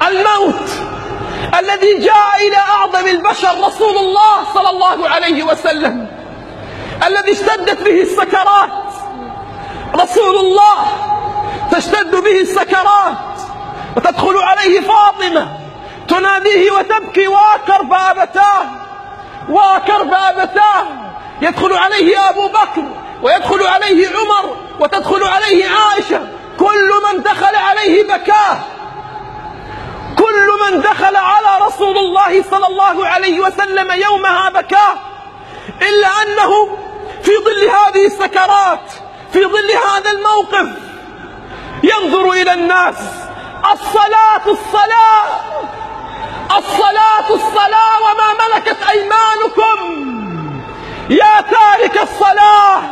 الموت الذي جاء إلى أعظم البشر رسول الله صلى الله عليه وسلم، الذي اشتدت به السكرات، رسول الله تشتد به السكرات، وتدخل عليه فاطمة تناديه وتبكي: واكرب أبتاه، واكرب أبتاه. يدخل عليه أبو بكر، ويدخل عليه عمر، وتدخل عليه عائشة. كل من دخل عليه بكاه، كل من دخل على رسول الله صلى الله عليه وسلم يومها بكاه، إلا أنه في ظل هذه السكرات، في ظل هذا الموقف، ينظر إلى الناس: الصلاة الصلاة، الصلاة الصلاة، وما ملكت أيمانكم يا تارك الصلاة.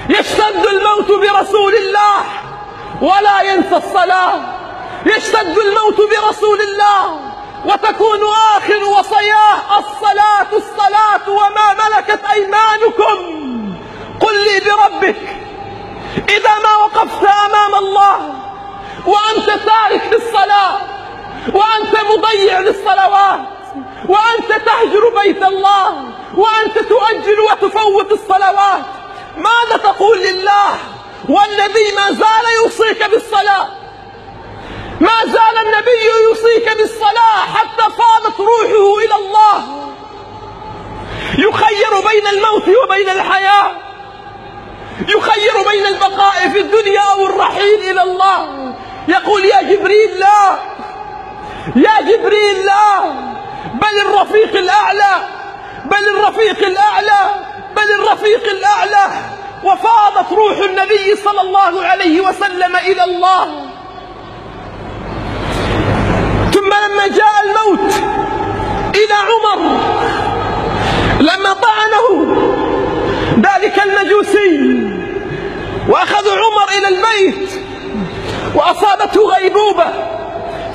يشتد الموت برسول الله ولا ينسى الصلاة، يشتد الموت برسول الله وتكون آخر وصاياه: الصلاة الصلاة، وما ملكت أيمانكم. قل لي بربك، إذا ما وقفت أمام الله وأنت تارك للصلاة، وأنت مضيع للصلوات، وأنت تهجر بيت الله، وأنت تؤجل وتفوت الصلوات، ماذا تقول لله والذي ما زال يوصيك بالصلاة؟ ما زال النبي يوصيك بالصلاة حتى فاضت روحه إلى الله، يخير بين الموت وبين الحياة، يخير بين البقاء في الدنيا أو الرحيل إلى الله. يقول: يا جبريل لا، يا جبريل لا، بل الرفيق الأعلى، بل الرفيق الأعلى، بل الرفيق الأعلى. وفاضت روح النبي صلى الله عليه وسلم إلى الله. ثم لما جاء الموت إلى عمر، لما طعنه ذلك المجوسي وأخذ عمر إلى البيت وأصابته غيبوبة،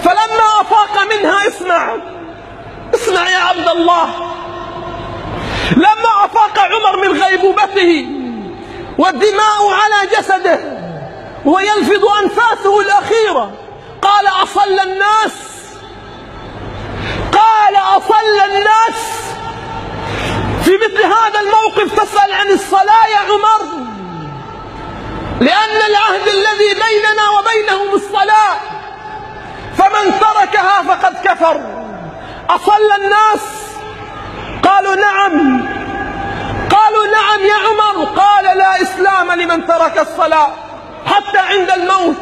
فلما أفاق منها، اسمع يا عبد الله، لما أفاق عمر من غيبوبته والدماء على جسده ويلفظ أنفاسه الأخيرة، قال: أصل الناس، قال: أصل الناس. في مثل هذا الموقف تسأل عن الصلاة يا عمر، لأن العهد الذي بيننا وبينهم الصلاة، فمن تركها فقد كفر. أصل الناس؟ قالوا: نعم. قالوا: نعم يا عمر. قال: لا إسلام لمن ترك الصلاة. حتى عند الموت